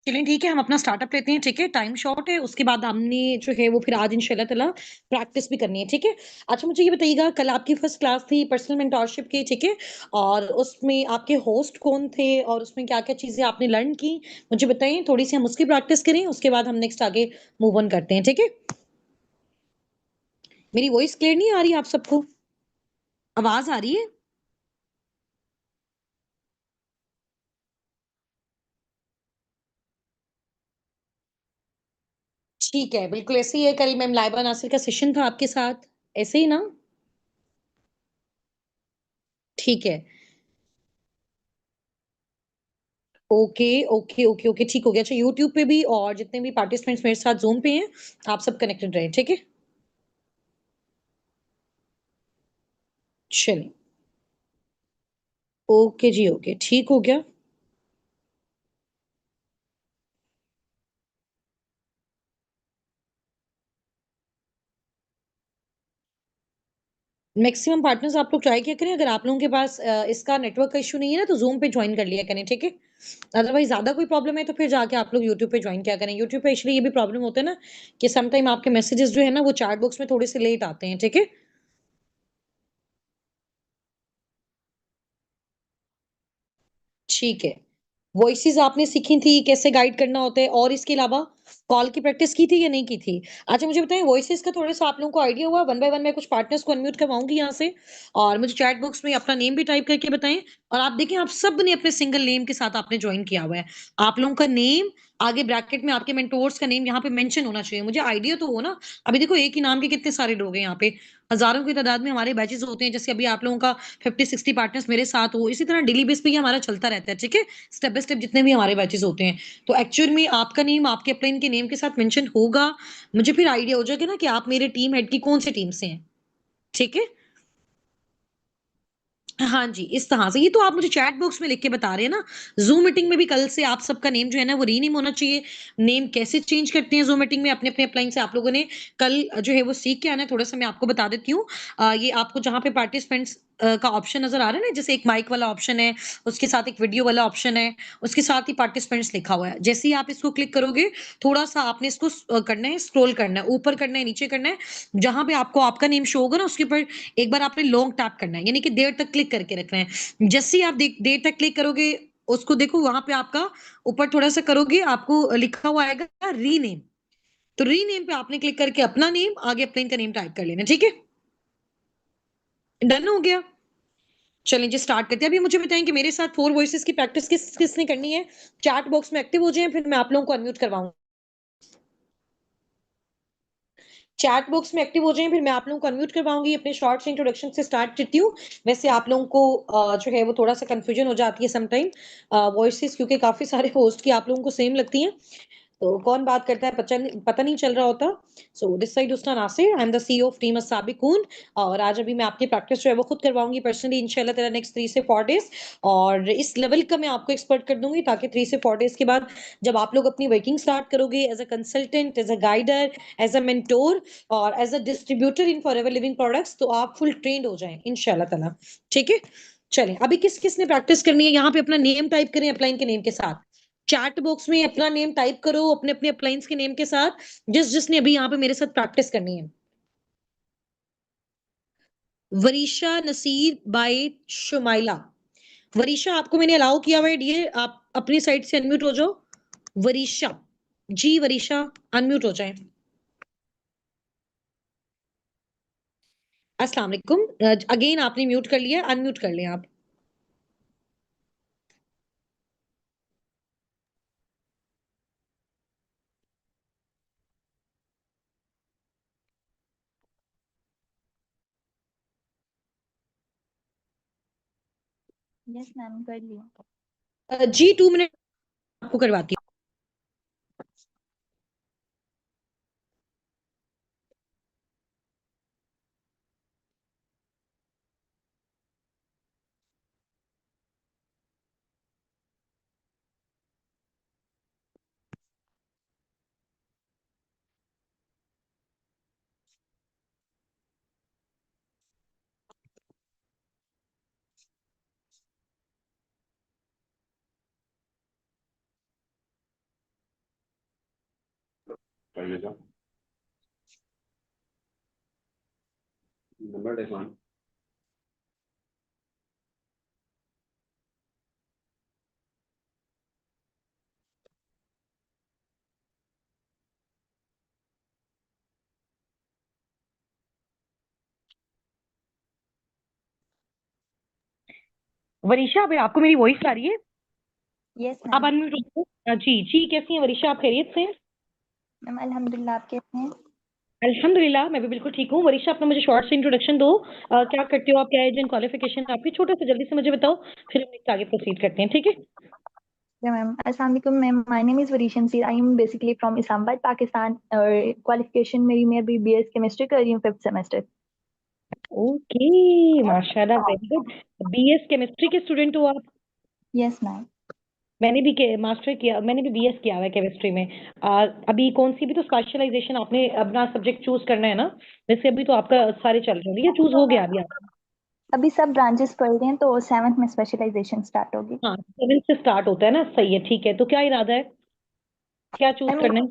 चलिए ठीक है, हम अपना स्टार्टअप लेते हैं। ठीक है, टाइम शॉर्ट है, उसके बाद हमने जो है वो फिर आज इंशाल्लाह ताला प्रैक्टिस भी करनी है। ठीक है। अच्छा, मुझे ये बताइएगा, कल आपकी फर्स्ट क्लास थी पर्सनल मेंटोरशिप की। ठीक है। और उसमें आपके होस्ट कौन थे और उसमें क्या क्या चीजें आपने लर्न की, मुझे बताइए। थोड़ी सी हम उसकी प्रैक्टिस करें, उसके बाद हम नेक्स्ट आगे मूव ऑन करते हैं। ठीक है। मेरी वॉइस क्लियर नहीं आ रही आप सबको? आवाज आ रही है? ठीक है, बिल्कुल ऐसे ही है। कल मैम लाइबा नासिर का सेशन था आपके साथ, ऐसे ही ना? ठीक है। ओके, ओके, ओके, ओके, ठीक हो गया। अच्छा, यूट्यूब पे भी और जितने भी पार्टिसिपेंट्स मेरे साथ ज़ूम पे हैं, आप सब कनेक्टेड रहें, ठीक है? चलिए। ओके जी, ओके, ठीक हो गया। मैक्सिमम पार्टनर्स आप लोग ट्राई किया करें, अगर आप लोगों के पास इसका नेटवर्क का इश्यू नहीं है ना, तो ज़ूम पे जॉइन कर लिया करें, ठीक है? अदरवाइज़ ज़्यादा कोई प्रॉब्लम है, तो फिर जाके आप लोग यूट्यूब पे जॉइन किया करें। यूट्यूब पे एक्चुअली ये भी प्रॉब्लम होता है ना कि सम टाइम आपके मैसेजेस जो है ना, वो चैट बॉक्स में थोड़े से लेट आते हैं, ठीक है? ठीक है। वॉइसेज़ आपने सीखी थी, कैसे गाइड करना होता है, और इसके अलावा कॉल की प्रैक्टिस की थी या नहीं की थी? अच्छा, मुझे बताइए, वॉइसेज़ का थोड़ा-सा आप लोगों को आइडिया हुआ? वन बाय वन मैं कुछ पार्टनर्स को अनम्यूट करवाऊँगी यहाँ से, और मुझे चैट बॉक्स में अपना नेम भी टाइप करके बताएँ। और आप देखें, आप सब ने अपने सिंगल नेम के साथ आपने जॉइन किया हुआ है। आप लोगों का नेम आगे ब्रैकेट में आपके मेंटोर्स का नेम यहाँ पे मेंशन होना चाहिए। मुझे आइडिया तो हो ना। अभी देखो, एक ही नाम के कितने सारे लोग हैं यहाँ पे। हज़ारों की तादाद में हमारे बैचेज़ होते हैं, जैसे अभी आप लोगों का 50-60 पार्टनर्स मेरे साथ हो, इसी तरह डेली बेस पे ये हमारा चलता रहता है, ठीक है? स्टेप बाय स्टेप जितने भी हमारे बैचेज़ होते हैं। तो एक्चुअल में आपका नेम आपके अपलाइन के नेम के साथ मेंशन होगा, मुझे फिर आइडिया हो जाएगा ना कि आप मेरे टीम हेड की कौन-सी टीम से हैं, ठीक है? हाँ जी, इस तरह से। ये तो आप मुझे चैट बॉक्स में लिख के बता रहे हैं ना। ज़ूम मीटिंग में भी कल से आप सबका नेम जो है ना, वो रीनेम होना चाहिए। नेम कैसे चेंज करते हैं ज़ूम मीटिंग में अपने-अपने अपलाइन से, आप लोगों ने कल जो है वो सीख के आना है। थोड़ा-सा मैं आपको बता देती हूँ। ये आपको जहाँ पे पार्टिसिपेंट्स का ऑप्शन नज़र आ रहा है ना, जैसे एक माइक वाला ऑप्शन है, उसके साथ एक वीडियो वाला ऑप्शन है, उसके साथ ही पार्टिसिपेंट्स लिखा हुआ है। जैसे ही आप इसको क्लिक करोगे, थोड़ा-सा आपने इसको करना है, स्क्रॉल करना है, ऊपर करना है, नीचे करना है। जहाँ पे आपको आपका नेम शो होगा ना, उसके ऊपर एक बार आपने लॉन्ग टैप करना है, यानी कि देर तक क्लिक करके रखना है। जैसे ही आप देर तक क्लिक करोगे, उसको देखो वहां पे आपका ऊपर थोड़ा सा करोगे, आपको लिखा हुआ आएगा रीनेम। तो रीनेम पे आपने क्लिक करके अपना नेम आगे अपने का नेम टाइप कर लेना, ठीक है? डन हो गया। चलिए जी, स्टार्ट करते हैं। अभी मुझे बताएं कि मेरे साथ फोर वॉइसेस की प्रैक्टिस किसने करनी है। चैट बॉक्स में एक्टिव हो जाए, फिर मैं आप लोगों को अनम्यूट करवाऊंगा। चैट बॉक्स में एक्टिव हो जाएँ, फिर मैं आप लोगों को अनम्यूट करवाऊँगी। अपने शॉर्ट से इंट्रोडक्शन से स्टार्ट करती हूँ। वैसे आप लोगों को जो है वो थोड़ा-सा कन्फ्यूजन हो जाती है सम टाइम, वॉइसेज़ क्योंकि काफ़ी सारे होस्ट की आप लोगों को सेम लगती हैं। तो कौन बात करता है पता नहीं चल रहा होता। सो दिस साइड उस्तान Nasir, I am the CEO of team Assabiqoon. और आज अभी मैं आपकी प्रैक्टिस जो है वो खुद करवाऊँगी पर्सनली इंशाल्लाह ताला नेक्स्ट 3 से 4 डेज़। और इस लेवल का मैं आपको एक्सपर्ट कर दूँगी, ताकि 3 से 4 डेज़ के बाद जब आप लोग अपनी वर्किंग स्टार्ट करोगे as a consultant, as a guider, as a mentor और as a distributor in forever living products, तो आप फुल ट्रेन्ड हो जाएँ इंशाल्लाह ताला। ठीक है? चलें, अभी किस-किस ने प्रैक्टिस करनी है, यहाँ पे अपना नेम टाइप करें अपलाइन के नेम के साथ। चैट बॉक्स में अपना नेम टाइप करो अपने-अपने अपलाइंस के नेम के साथ, जिसने अभी यहाँ पे मेरे साथ प्रैक्टिस करनी है। वरीशा नसीर बाय शुमाइला। वरीशा, आपको मैंने अलाउ किया हुआ है डियर, आप अपनी साइड से अनम्यूट हो जाओ। वरीशा, जी वरीशा, अनम्यूट हो जाएँ। अस्सलाम वालेकुम। अगेन आपने म्यूट कर लिया, अनम्यूट कर लें आप। यस मैम, कर लिया। जी 2 मिनट आपको करवाती हूँ। आइए जाओ नंबर देखो। वरीशा, अभी आपको मेरी वॉइस आ रही है? यस आप मैम। अनम्यूट हो? जी जी, कैसी हैं वरीशा, आप खैरियत से हैं? मैम अल्हम्दुलिल्लाह, आप कैसे हैं? अल्हम्दुलिल्लाह, मैं भी बिल्कुल ठीक हूँ। वरीशा, अपना मुझे शॉर्ट से इंट्रोडक्शन दो। क्या करते हो आप, क्या एज एंड क्वालिफिकेशन आपकी, छोटे से जल्दी से मुझे बताओ, फिर हम इससे आगे प्रोसीड करते हैं, ठीक है? Yeah, मैम अस्सलाम वालेकुम ma'am, my name is Varisha Seer, I am basically from Islamabad Pakistan और क्वालिफिकेशन मेरी मैं अभी बीएस केमिस्ट्री कर रही हूँ 5th सेमेस्टर। ओके, माशाल्लाह, वेरी गुड। बीएस केमिस्ट्री के स्टूडेंट हो आप? Yes ma'am. मैंने भी मास्टर किया, मैंने भी बीएस किया हुआ है केमिस्ट्री में। अभी कौन सी भी तो स्पेशलाइजेशन आपने अपना सब्जेक्ट चूज करना है ना? वैसे अभी तो आपका सारे चल रहे हैं, ये चूज हो गया अभी आपका? अभी सब ब्रांचेस पढ़ रहे हैं तो 7th में स्पेशलाइजेशन स्टार्ट होगी। हाँ, 7 से स्टार्ट होता है ना, सही है, ठीक है। तो क्या इरादा है, क्या चूज मैम करना है?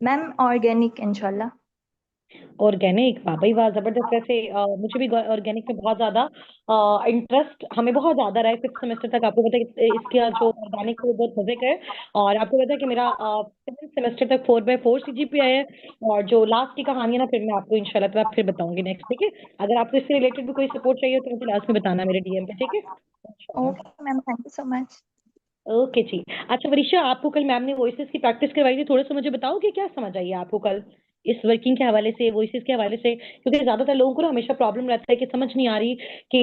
मैम ऑर्गेनिक इंशाल्लाह। ऑर्गेनिक, वाह भाई वाह, जबरदस्त। वैसे मुझे भी ऑर्गेनिक में बहुत ज्यादा इंटरेस्ट, हमें बहुत ज्यादा रहा है 5th सेमेस्टर तक। आपको पता है कि इसका जो ऑर्गेनिक है वो बहुत मजे का है। और आपको पता है कि मेरा 7th सेमेस्टर तक 4/4 CGPA है। और जो लास्ट की कहानी है ना, फिर मैं आपको इंशाल्लाह ताला फिर बताऊंगी नेक्स्ट, ठीक है? अगर आपको इससे रिलेटेड भी कोई सपोर्ट चाहिए तो मुझे लास्ट में बताना मेरे डीएम पे, ठीक है? इंशाल्लाह। Okay ma'am, thank you so much. Okay जी। अच्छा वरीशा, आपको कल मैम ने वॉइसेस की प्रैक्टिस करवाई थी, थोड़ा सा मुझे बताओ कि क्या समझ आई है आपको कल इस वर्किंग के हवाले से, वॉइसेस के हवाले से? क्योंकि ज्यादातर लोगों को ना हमेशा प्रॉब्लम रहता है कि समझ नहीं आ रही कि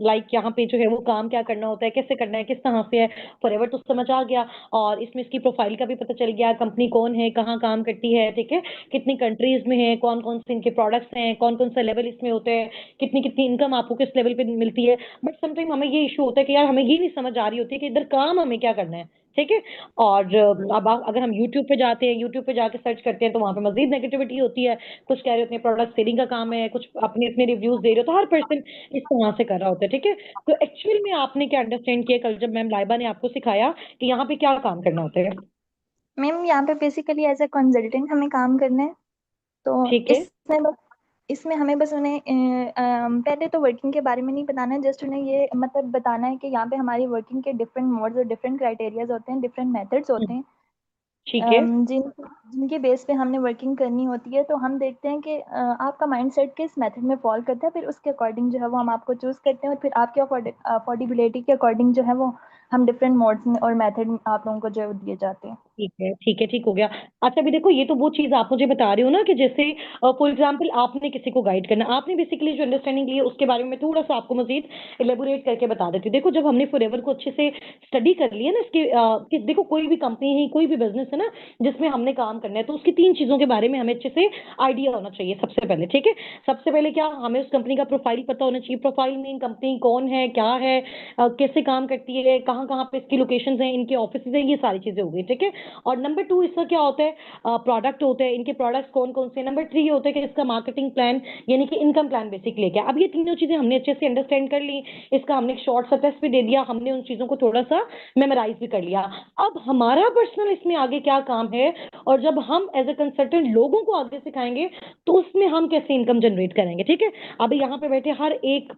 लाइक यहाँ पे जो है वो काम क्या करना होता है, कैसे करना है, किस तरह से है। फॉरएवर तो समझ आ गया, और इसमें इसकी प्रोफाइल का भी पता चल गया, कंपनी कौन है, कहाँ काम करती है, ठीक है, कितनी कंट्रीज में है, कौन कौन से इनके प्रोडक्ट्स हैं, कौन कौन सा लेवल इसमें होते हैं, कितनी कितनी इनकम आपको किस लेवल पे मिलती है। बट समटाइम हमें ये इशू होता है कि यार हमें ये नहीं समझ आ रही होती है कि इधर काम हमें क्या करना है, ठीक है? और अब अगर हम यूट्यूब पे जाते हैं, यूट्यूब पे जाके सर्च करते हैं, तो वहां पे मजीद नेगेटिविटी होती है। कुछ कह रहे होते हैं प्रोडक्ट सेलिंग का काम है, कुछ अपने अपने रिव्यूज दे रहे हो, तो हर पर्सन इस तरह से कर रहा होता है, ठीक है? तो एक्चुअल में आपने क्या अंडरस्टैंड किया कल जब मैम लाइबा ने आपको सिखाया कि यहाँ पे क्या काम करना होता है? मैम यहाँ पे बेसिकली एज ए कंसल्टेंट हमें काम करना है। तो ठीक है। इसमें हमें बस उन्हें पहले तो वर्किंग के बारे में नहीं बताना है, जस्ट उन्हें ये मतलब बताना है कि यहाँ पे हमारी वर्किंग के डिफरेंट मोड्स और डिफरेंट क्राइटेरियाज होते हैं, डिफरेंट मेथड्स होते हैं, ठीक है। जिनके बेस पे हमने वर्किंग करनी होती है। तो हम देखते हैं कि आपका माइंडसेट किस मेथड में फॉल करता है, फिर उसके अकॉर्डिंग जो है वो हम आपको चूज़ करते हैं, और फिर आपके अफोर्डेबिलिटी के अकॉर्डिंग जो है वो हम डिफरेंट मोड्स में और मेथड आप लोगों को जो है वो दिए जाते हैं। ठीक है, ठीक है, ठीक हो गया। अच्छा अभी देखो, ये तो वो चीज आप मुझे बता रहे हो ना कि जैसे फॉर एग्जांपल आपने किसी को गाइड करना, आपने बेसिकली जो अंडरस्टैंडिंग ली है उसके बारे में थोड़ा सा आपको मजीद इलेबोरेट करके बता देती हूँ। देखो, जब हमने फॉरएवर को अच्छे से स्टडी कर लिया ना इसके कि देखो कोई भी कंपनी है, कोई भी बिजनेस है ना जिसमें हमने काम करना है, तो उसकी 3 चीजों के बारे में हमें अच्छे से आइडिया होना चाहिए सबसे पहले, ठीक है? सबसे पहले क्या, हमें उस कंपनी का प्रोफाइल पता होना चाहिए। प्रोफाइल में कंपनी कौन है, क्या है, कैसे काम करती है, कहाँ कहाँ पे इसकी लोकेशंस हैं, इनके ऑफिस हैं, ये सारी चीजें हो गई, ठीक है? और नंबर 2 इसका क्या होता है, प्रोडक्ट होते हैं, इनके प्रोडक्ट्स कौन कौन से। नंबर 3 होता है कि इसका मार्केटिंग प्लान, यानी कि इनकम प्लान बेसिकली क्या। अब ये तीनों चीजें हमने अच्छे से अंडरस्टैंड कर ली, इसका हमने एक शॉर्ट सा टेस्ट भी दे दिया, हमने उन चीजों को थोड़ा सा मेमोराइज भी कर लिया। अब हमारा पर्सनल इसमें आगे क्या काम है, और जब हम एज ए कंसल्टेंट लोगों को आगे सिखाएंगे तो उसमें हम कैसे इनकम जनरेट करेंगे, ठीक है? अभी यहाँ पे बैठे हर एक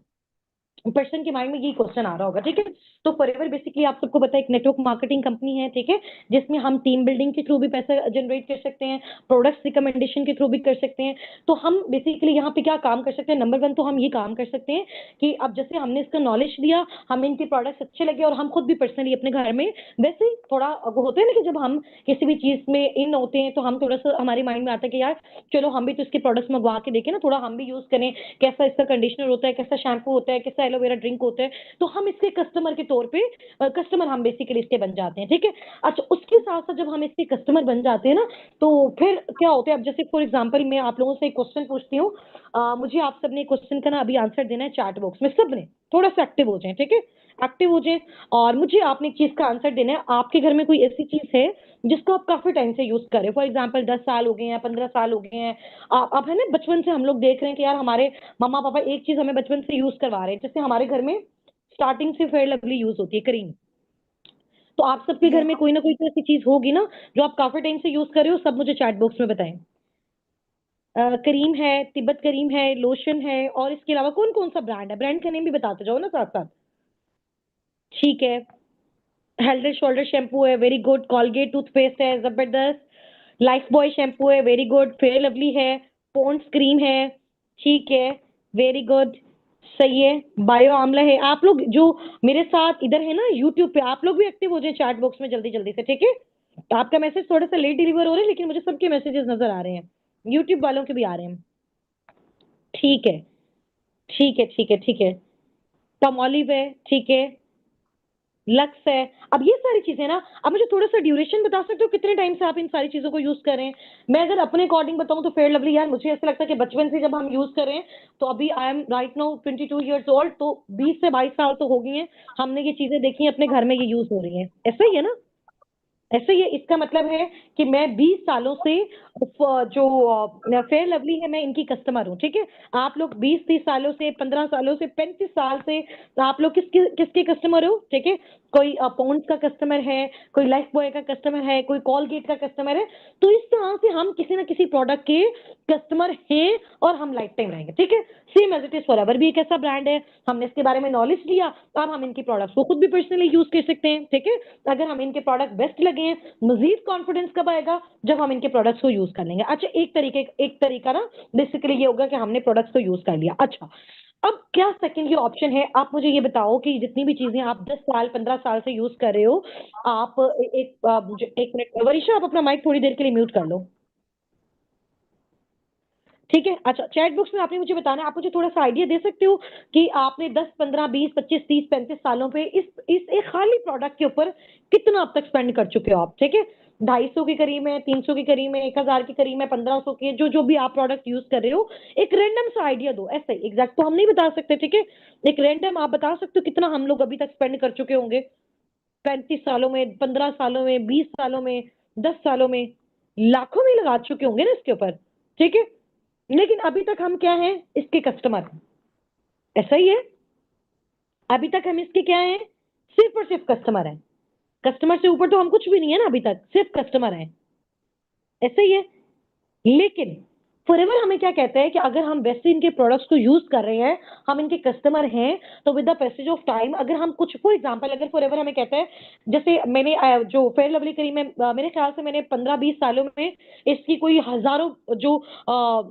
पर्सन के माइंड में यही क्वेश्चन आ रहा होगा, ठीक है? तो फॉरएवर बेसिकली आप सबको पता है एक नेटवर्क मार्केटिंग कंपनी है, ठीक है, जिसमें हम टीम बिल्डिंग के थ्रू भी पैसा जनरेट कर सकते हैं, प्रोडक्ट्स रिकमेंडेशन के थ्रू भी कर सकते हैं। तो हम बेसिकली यहाँ पे क्या काम कर सकते हैं, नंबर 1 तो हम ये काम कर सकते हैं कि अब जैसे हमने इसका नॉलेज दिया, हमें इनके प्रोडक्ट्स अच्छे लगे, और हम खुद भी पर्सनली अपने घर में वैसे ही थोड़ा वो होते हैं ना कि जब हम किसी भी चीज में इन होते हैं तो हम थोड़ा सा हमारे माइंड में आता है कि यार चलो हम भी तो इसके प्रोडक्ट्स मंगवा के देखें ना, थोड़ा हम भी यूज करें, कैसा इसका कंडीशनर होता है, कैसा शैम्पू होता है, कैसा एलोवेरा ड्रिंक होता है। तो हम इसके कस्टमर के तौर पे कस्टमर हम बेसिकली इसके बन जाते हैं, ठीक है? अच्छा, उसके साथ साथ जब हम इसके कस्टमर बन जाते हैं ना, तो फिर क्या होता है, अब जैसे फॉर एग्जांपल मैं आप लोगों से एक क्वेश्चन पूछती हूँ, मुझे आप सबने क्वेश्चन का ना अभी आंसर देना है चैट बॉक्स में, सबने थोड़ा सा एक्टिव हो जाए, ठीक है? एक्टिव हो जाए, और मुझे आपने एक चीज का आंसर देना है। आपके घर में कोई ऐसी चीज है जिसको आप काफी टाइम से यूज कर रहे हो, फॉर एग्जाम्पल 10 साल हो गए हैं, 15 साल हो गए हैं, आप है ना बचपन से हम लोग देख रहे हैं कि यार हमारे मम्मा पापा एक चीज हमें बचपन से यूज करवा रहे हैं, जैसे हमारे घर में स्टार्टिंग से फेयर लवली यूज होती है, क्रीम। तो आप सबके घर में कोई ना कोई तो ऐसी चीज होगी ना जो आप काफी टाइम से यूज कर रहे हो, सब मुझे चैट बॉक्स में बताएं। करीम है, तिब्बत करीम है, लोशन है, और इसके अलावा कौन कौन सा ब्रांड है, ब्रांड का नेम भी बताते जाओ ना साथ साथ। ठीक है, हेल्ड एंड शोल्डर शैम्पू है, वेरी गुड। कॉलगेट टूथपेस्ट है, जबरदस्त। लाइफ बॉय शैम्पू है, वेरी गुड। फेयर लवली है, पॉन्ड्स क्रीम है, ठीक है, वेरी गुड, सही है। बायो आंवला है। आप लोग जो मेरे साथ इधर है ना यूट्यूब पे, आप लोग भी एक्टिव हो जाए चैट बॉक्स में जल्दी जल्दी से, ठीक है। आपका मैसेज थोड़ा सा लेट डिलीवर हो रहा है, लेकिन मुझे सबके मैसेजेस नजर आ रहे हैं, यूट्यूब वालों के भी आ रहे हैं। ठीक है, ठीक है, ठीक है, ठीक है। टमोलिव है, ठीक है। लक्स है। अब ये सारी चीजें ना, अब मुझे थोड़ा सा ड्यूरेशन बता सकते हो कितने टाइम से आप इन सारी चीजों को यूज कर रहे हैं। मैं अगर अपने अकॉर्डिंग बताऊं तो फेयर लवली यार मुझे ऐसा लगता है कि बचपन से जब हम यूज कर रहे हैं, तो अभी I am right now 22 years old, तो 20 से 22 साल तो हो गई हैं, हमने ये चीजें देखी हैं, अपने घर में ये यूज हो रही हैं, ऐसा ही है ना। ऐसे ये इसका मतलब है कि मैं 20 सालों से जो फेयर लवली है मैं इनकी कस्टमर हूँ, ठीक है। आप लोग 20-30 सालों से, 15 सालों से, 35 साल से, तो आप लोग किसके किसके कस्टमर हो, ठीक है। कोई पॉन्ड्स का कस्टमर है, कोई लाइफ बॉय का कस्टमर है, कोई कॉलगेट का कस्टमर है। तो इस तरह से हम किसी ना किसी प्रोडक्ट के कस्टमर हैं और हम लाइफ टाइम रहेंगे, ठीक है। Same as it is forever भी एक ऐसा ब्रांड है, हमने इसके बारे में नॉलेज लिया, अब हम इनकी प्रोडक्ट्स को खुद भी पर्सनली यूज कर सकते हैं, ठीक है। अगर हम इनके प्रोडक्ट बेस्ट लगे हैं, मजीद कॉन्फिडेंस कब आएगा, जब हम इनके प्रोडक्ट्स को यूज कर लेंगे। अच्छा, एक तरीका ना बेसिकली ये होगा कि हमने प्रोडक्ट्स को यूज कर लिया। अच्छा, अब क्या सेकंड ये ऑप्शन है, आप मुझे ये बताओ कि जितनी भी चीजें आप 10 साल 15 साल से यूज कर रहे हो, आप एक मिनट वरीशा, आप अपना माइक थोड़ी देर के लिए म्यूट कर लो, ठीक है। अच्छा, चैट बॉक्स में आपने मुझे बताना है, आप मुझे थोड़ा सा आइडिया दे सकते हो कि आपने 10 15 20 25 30 35 सालों पे इस एक खाली प्रोडक्ट के ऊपर कितना अब तक स्पेंड कर चुके हो आप, ठीक है। 250 के करीब है, 300 के करीब है, 1000 के करीब है, 1500 के, जो जो भी आप प्रोडक्ट यूज कर रहे हो, एक रैंडम सा आइडिया दो, ऐसे एग्जैक्ट तो हम नहीं बता सकते, ठीक है। एक रैंडम आप बता सकते हो कितना हम लोग अभी तक स्पेंड कर चुके होंगे, 35 सालों में, 15 सालों में, 20 सालों में, 10 सालों में, लाखों में लगा चुके होंगे ना इसके ऊपर, ठीक है। लेकिन अभी तक हम क्या हैं, इसके कस्टमर हैं, ऐसा ही है। अभी तक हम इसके क्या हैं, सिर्फ और सिर्फ कस्टमर हैं। कस्टमर से ऊपर तो हम कुछ भी नहीं है ना, अभी तक सिर्फ कस्टमर हैं, ऐसा ही है। लेकिन फॉरएवर हमें क्या कहता है कि अगर हम वैसे इनके प्रोडक्ट्स को यूज कर रहे हैं, हम इनके कस्टमर हैं, तो with the passage of time अगर हम कुछ, फॉर एग्जांपल अगर फॉरएवर हमें कहता है, जैसे मैंने जो फेयर लवली क्रीम है, मेरे ख्याल से मैंने 15-20 सालों में इसकी कोई हजारों जो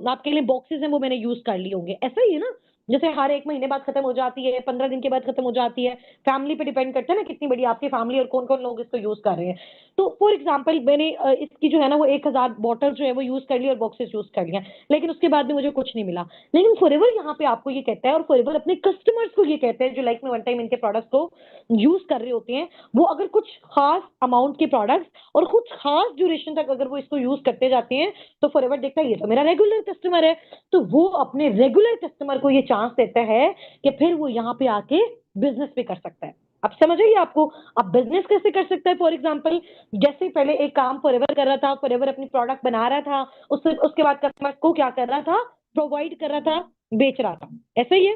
आपके लिए बॉक्सेस हैं वो मैंने यूज कर लिए होंगे, ऐसा ही है ना। जैसे हर एक महीने बाद खत्म हो जाती है, 15 दिन के बाद खत्म हो जाती है, फैमिली पे डिपेंड करता है ना कितनी बड़ी आपकी फैमिली और कौन कौन लोग इसको यूज कर रहे हैं। तो फॉर एग्जाम्पल मैंने इसकी जो है ना वो 1000 बॉटल जो है वो यूज कर ली और बॉक्सेस यूज कर लिया, लेकिन उसके बाद भी मुझे कुछ नहीं मिला। लेकिन फॉरएवर यहाँ पे आपको ये कहता है, और फॉरएवर अपने कस्टमर्स को ये कहते हैं जो लाइफ में वन टाइम इनके प्रोडक्ट्स को यूज कर रहे होते हैं, वो अगर कुछ खास अमाउंट के प्रोडक्ट्स और कुछ खास ड्यूरेशन तक अगर वो इसको यूज करते जाते हैं, तो फॉरएवर देखता है ये तो मेरा रेगुलर कस्टमर है, तो वो अपने रेगुलर कस्टमर को ये चांस देता है कि फिर वो यहाँ पे आके बिजनेस भी कर सकता है। अब समझ आइए आपको, अब बिजनेस कैसे कर सकता है, फॉर एग्जाम्पल जैसे पहले एक काम फॉरएवर कर रहा था, फॉरएवर अपनी प्रोडक्ट बना रहा था, उसके बाद कस्टमर को क्या कर रहा था, प्रोवाइड कर रहा था, बेच रहा था, ऐसे ही है।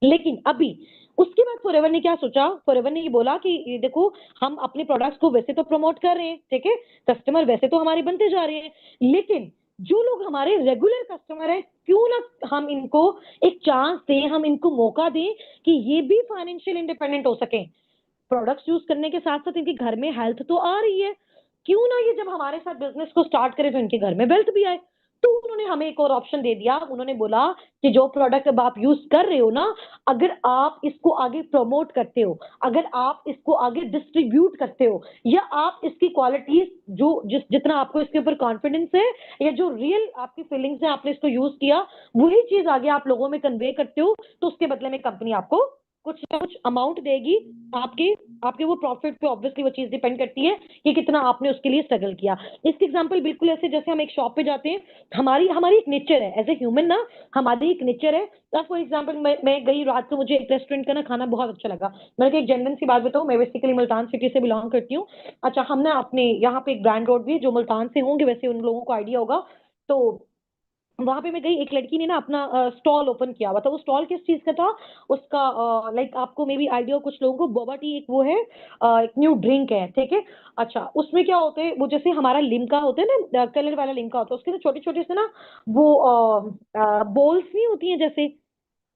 लेकिन अभी उसके बाद फॉरएवर ने क्या सोचा, फॉरएवर ने ये बोला कि ये देखो, हम अपने प्रोडक्ट्स को वैसे तो प्रमोट कर रहे हैं, ठीक है, कस्टमर वैसे तो हमारे बनते जा रहे हैं, लेकिन जो लोग हमारे रेगुलर कस्टमर हैं, क्यों ना हम इनको एक चांस दें, हम इनको मौका दें कि ये भी फाइनेंशियल इंडिपेंडेंट हो सके। प्रोडक्ट्स यूज करने के साथ साथ इनके घर में हेल्थ तो आ रही है, क्यों ना ये जब हमारे साथ बिजनेस को स्टार्ट करें तो इनके घर में वेल्थ भी आए। तो उन्होंने हमें एक और ऑप्शन दे दिया, उन्होंने बोला कि जो प्रोडक्ट अब आप यूज कर रहे हो ना, अगर आप इसको आगे प्रमोट करते हो, अगर आप इसको आगे डिस्ट्रीब्यूट करते हो, या आप इसकी क्वालिटीज जो जितना आपको इसके ऊपर कॉन्फिडेंस है, या जो रियल आपकी फीलिंग्स है, आपने इसको यूज किया, वही चीज आगे आप लोगों में कन्वे करते हो, तो उसके बदले में कंपनी आपको कुछ ना कुछ अमाउंट देगी। आपके आपके वो प्रॉफिट पे ऑब्वियसली वो चीज डिपेंड करती है कि कितना आपने उसके लिए स्ट्रगल किया। इसके एग्जांपल बिल्कुल ऐसे, जैसे हम एक शॉप पे जाते हैं, हमारी हमारी एक नेचर है एज ए ह्यूमन ना, हमारी एक नेचर है। फॉर एग्जांपल मैं गई रात को, मुझे एक रेस्टोरेंट का ना खाना बहुत अच्छा लगा। मैं एक जेन्युइन सी बात बताऊं, मैं बेसिकली मुल्तान सिटी से बिलोंग करती हूँ। अच्छा, हम ना अपने यहाँ पे एक ब्रांड रोड भी है, जो मुल्तान से होंगे वैसे उन लोगों को आइडिया होगा। तो वहां पे मैं गई, एक लड़की ने ना अपना स्टॉल ओपन किया हुआ था। वो स्टॉल किस चीज का था उसका, लाइक आपको मे बी आइडिया, कुछ लोगों को बोबा टी एक वो है, एक न्यू ड्रिंक है, ठीक है। अच्छा, उसमें क्या होते हैं, वो जैसे हमारा लिम्का होता है ना, कलर वाला लिम्का होता है, उसके ना छोटे छोटे से ना वो बोल्स नहीं होती हैं जैसे,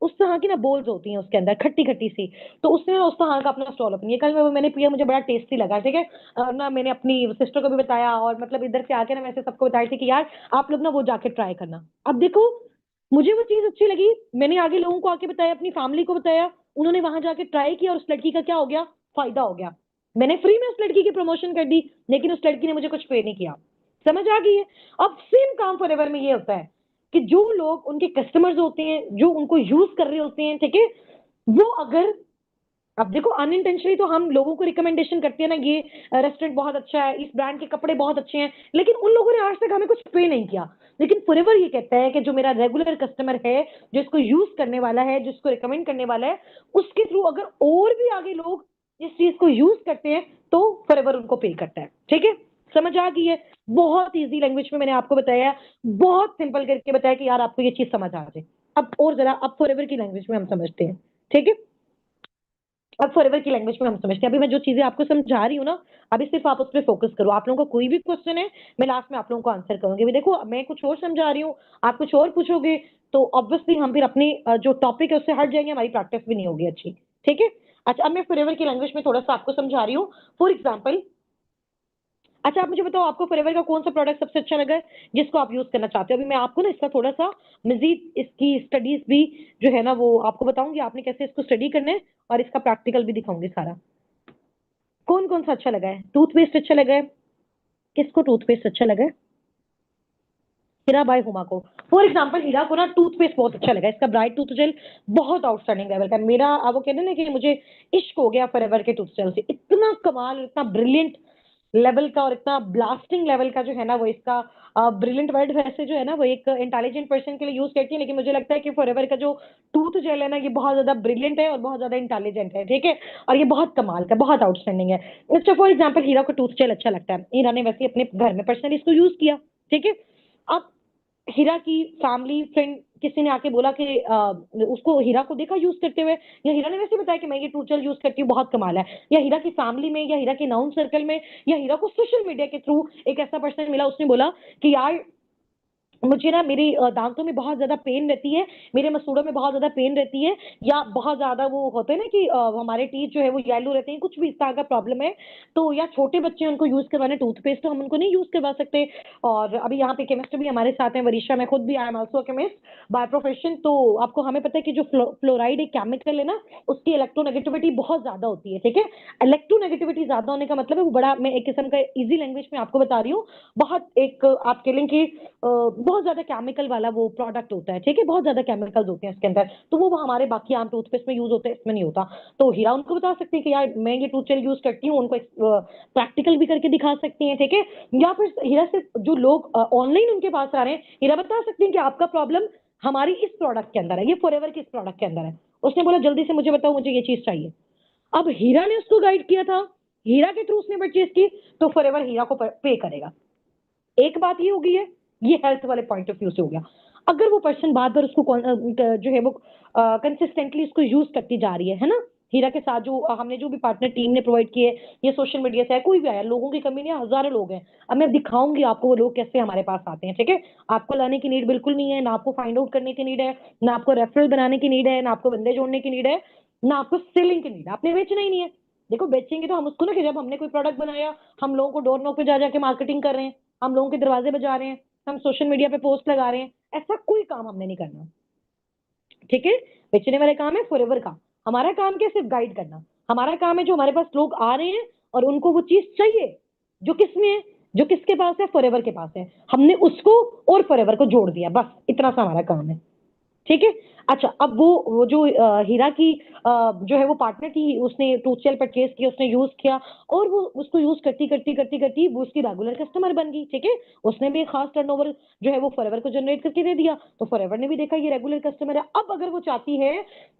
उस तरह की ना बोल्स होती हैं उसके अंदर, खट्टी खट्टी सी। तो उसने ना उस तरह का अपना स्टॉल ओपन किया। कल मैंने पिया, मुझे बड़ा टेस्टी लगा, ठीक है। ना मैंने अपनी सिस्टर को भी बताया, और मतलब इधर से आके ना वैसे सबको बताई थी कि यार आप लोग ना वो जाके ट्राई करना। अब देखो, मुझे वो चीज अच्छी लगी, मैंने आगे लोगों को आके बताया, अपनी फैमिली को बताया, उन्होंने वहां जाके ट्राई किया, और उस लड़की का क्या हो गया, फायदा हो गया। मैंने फ्री में उस लड़की की प्रमोशन कर दी, लेकिन उस लड़की ने मुझे कुछ पे नहीं किया। समझ आ गई है? अब सेम काम फॉरएवर में ये होता है कि जो लोग उनके कस्टमर्स होते हैं, जो उनको यूज कर रहे होते हैं, ठीक है, वो अगर, अब देखो अनइंटेंशनली तो हम लोगों को रिकमेंडेशन करते हैं ना, ये रेस्टोरेंट बहुत अच्छा है, इस ब्रांड के कपड़े बहुत अच्छे हैं, लेकिन उन लोगों ने आज तक हमें कुछ पे नहीं किया। लेकिन फॉरएवर ये कहता है कि जो मेरा रेगुलर कस्टमर है, जो इसको यूज करने वाला है, जिसको रिकमेंड करने वाला है, उसके थ्रू अगर और भी आगे लोग इस चीज को यूज करते हैं, तो फॉरएवर उनको पे करता है, ठीक है। समझ आ गई है? बहुत इजी लैंग्वेज में मैंने आपको बताया, बहुत सिंपल करके बताया कि यार आपको ये चीज समझ आ जाए। अब और जरा, अब फॉरएवर की लैंग्वेज में हम समझते हैं, ठीक है। अब फॉरएवर की लैंग्वेज में हम समझते हैं। अभी मैं जो चीजें आपको समझा रही हूँ ना, अभी सिर्फ आप उस पर फोकस करो। आप लोगों को कोई भी क्वेश्चन है, मैं लास्ट में आप लोगों को आंसर करूंगी। अभी देखो, मैं कुछ और समझा रही हूँ, आप कुछ और पूछोगे, तो ऑब्वियसली हम फिर अपनी जो टॉपिक है उससे हट जाएंगे, हमारी प्रैक्टिस भी नहीं होगी अच्छी, ठीक है। अच्छा, अब मैं फॉरएवर की लैंग्वेज में थोड़ा सा आपको समझा रही हूँ। फॉर एग्जाम्पल, अच्छा आप मुझे बताओ, आपको फॉरएवर का कौन सा प्रोडक्ट सबसे अच्छा लगा है, जिसको आप यूज करना चाहते हो। अभी मैं आपको ना इसका थोड़ा सा मजीद इसकी स्टडीज भी जो है ना वो आपको बताऊंगी, आपने कैसे इसको स्टडी करना है, और इसका प्रैक्टिकल भी दिखाऊंगी सारा। कौन कौन सा अच्छा लगा है? टूथपेस्ट अच्छा लगा है? किसको टूथपेस्ट अच्छा लगा है? हीरा बाय हुमा को। फॉर एग्जाम्पल, हीरा को ना टूथपेस्ट बहुत अच्छा लगा, इसका ब्राइट टूथ जेल बहुत आउटस्टैंडिंग लेवल का है। मेरा, अब वो कहते हैं ना कि मुझे इश्क हो गया फॉरएवर के टूथ जेल से, इतना कमाल, इतना ब्रिलियंट लेवल का, और इतना ब्लास्टिंग लेवल का जो है ना वो इसका, ब्रिलियंट वर्ड वैसे जो है ना वो एक इंटेलिजेंट पर्सन के लिए यूज करती है, लेकिन मुझे लगता है कि फॉरएवर का जो टूथ जेल है ना, ये बहुत ज्यादा ब्रिलियंट है और बहुत ज्यादा इंटेलिजेंट है, ठीक है। और ये बहुत कमाल का, बहुत आउटस्टैंडिंग है। अच्छा, फॉर एग्जाम्पल, हीरा को टूथ जेल अच्छा लगता है, हीरा ने वैसे अपने घर में पर्सनली इसको यूज किया, ठीक है। अब हीरा की फैमिली फ्रेंड किसी ने आके बोला कि उसको, हीरा को देखा यूज करते हुए, या हीरा ने वैसे बताया कि मैं ये टूटल यूज करती हूँ, बहुत कमाल है, या हीरा की फैमिली में, या हीरा के नाउन सर्कल में, या हीरा को सोशल मीडिया के थ्रू एक ऐसा पर्सन मिला, उसने बोला कि यार मुझे ना मेरी दांतों में बहुत ज्यादा पेन रहती है, मेरे मसूड़ों में बहुत ज्यादा पेन रहती है, या बहुत ज्यादा वो होते हैं ना कि हमारे टीथ जो है वो येलो रहते हैं, कुछ भी इस तरह का प्रॉब्लम है, तो या छोटे बच्चे हैं, उनको यूज करवाने टूथपेस्ट, तो हम उनको नहीं यूज करवा सकते। और अभी यहाँ पे केमिस्ट भी हमारे साथ हैं, वरीशा, मैं खुद भी, I am also chemist by profession. तो आपको, हमें पता है कि जो फ्लोराइड एक केमिकल है ना, उसकी इलेक्ट्रोनेगेटिविटी बहुत ज्यादा होती है, ठीक है। इलेक्ट्रोनेगेटिविटी ज्यादा होने का मतलब है वो बड़ा, मैं एक किस्म का इजी लैंग्वेज में आपको बता रही हूँ, बहुत एक आप कह लें कि बहुत ज्यादा केमिकल वाला वो प्रोडक्ट होता है, ठीक है, बहुत ज्यादा केमिकल्स होते हैं इसके अंदर, तो वो हमारे बाकी आम टूथपेस्ट में यूज होते हैं, इसमें नहीं होता। तो हीरा उनको बता सकती है कि यार मैं ये टूथ जेल यूज करती हूँ, उनको प्रैक्टिकल भी करके दिखा सकती हैं, ठीक है। या फिर हीरा से जो लोग ऑनलाइन उनके पास आ रहे हैं, हीरा बता सकती हैं कि आपका प्रॉब्लम हमारी इस प्रोडक्ट के अंदर है, ये फॉरएवर के इस प्रोडक्ट के अंदर है। उसने बोला जल्दी से मुझे बताओ, मुझे ये चीज चाहिए। अब हीरा ने उसको गाइड किया था, हीरा के थ्रू उसने परचेज की, तो फॉरएवर हीरा को पे करेगा। एक बात ये हो गई है, ये हेल्थ वाले पॉइंट ऑफ व्यू से हो गया। अगर वो पर्सन बार बार उसको जो है वो कंसिस्टेंटली उसको यूज करती जा रही है ना, हीरा के साथ जो हमने जो भी पार्टनर टीम ने प्रोवाइड किए, ये सोशल मीडिया से है, कोई भी आया, लोगों की कमी नहीं है, हजारों लोग हैं। अब मैं दिखाऊंगी आपको वो लोग कैसे हमारे पास आते हैं, ठीक है। आपको लाने की नीड बिल्कुल नहीं है, ना आपको फाइंड आउट करने की नीड है, ना आपको रेफरल बनाने की नीड है, ना आपको बंदे जोड़ने की नीड है, ना आपको सेलिंग की नीड है, आपने बेचना ही नहीं है। देखो बेचेंगे तो हम उसको ना, कि जब हमने कोई प्रोडक्ट बनाया, हम लोगों को डोर नॉक पे जा जाके मार्केटिंग कर रहे हैं, हम लोगों के दरवाजे बजा रहे हैं, हम सोशल मीडिया पे पोस्ट लगा रहे हैं, ऐसा कोई काम हमने नहीं करना, ठीक है। बेचने वाले काम है फॉरएवर का, हमारा काम क्या है, सिर्फ गाइड करना। हमारा काम है जो हमारे पास लोग आ रहे हैं और उनको वो चीज चाहिए जो किसमें है, जो किसके पास है, फॉरएवर के पास है, हमने उसको और फॉरएवर को जोड़ दिया, बस इतना सा हमारा काम है, ठीक है। अच्छा, अब वो जो हीरा की जो है वो पार्टनर थी, उसने टूथ जेल परचेज किया, उसने यूज किया, और वो उसको यूज करती करती करती करती वो उसकी रेगुलर कस्टमर बन गई, ठीक है। उसने भी एक खास टर्नओवर जो है वो फॉरएवर को जनरेट करके दे दिया, तो फॉरएवर ने भी देखा ये रेगुलर कस्टमर है। अब अगर वो चाहती है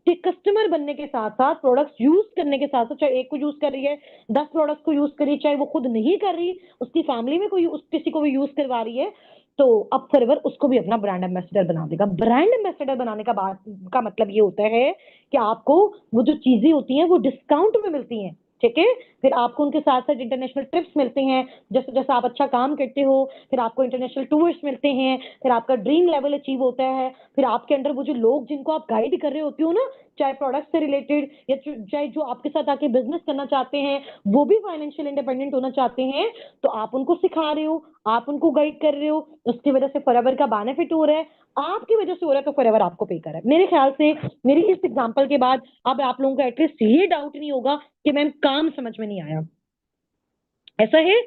कि कस्टमर बनने के साथ साथ, प्रोडक्ट्स यूज करने के साथ साथ, चाहे एक को यूज कर रही है, 10 प्रोडक्ट्स को यूज कर रही है, चाहे वो खुद नहीं कर रही, उसकी फैमिली में कोई किसी को भी यूज करवा रही है, तो अब फॉरएवर उसको भी अपना ब्रांड एम्बेसडर बना देगा। ब्रांड एम्बेसडर बनाने का बात का मतलब ये होता है कि आपको वो जो चीजें होती हैं वो डिस्काउंट में मिलती हैं, ठीक है। फिर आपको उनके साथ साथ इंटरनेशनल ट्रिप्स मिलते हैं, जैसे जैसे आप अच्छा काम करते हो फिर आपको इंटरनेशनल टूर्स मिलते हैं, फिर आपका ड्रीम लेवल अचीव होता है, फिर आपके अंदर वो जो लोग जिनको आप गाइड कर रहे होते हो ना, चाहे प्रोडक्ट से रिलेटेड या चाहे जो आपके साथ आके बिजनेस करना चाहते हैं, वो भी फाइनेंशियल इंडिपेंडेंट होना चाहते हैं, तो आप उनको सिखा रहे हो, आप उनको गाइड कर रहे हो, उसकी वजह से फॉरएवर का बेनिफिट हो रहा है, आपकी वजह से हो रहा है, तो फॉरएवर आपको पे कर रहा है। मेरे ख्याल से मेरी इस एग्जांपल के बाद अब आप लोगों को एटलीस्ट ये डाउट नहीं होगा कि मैम काम समझ में नहीं आया, ऐसा है।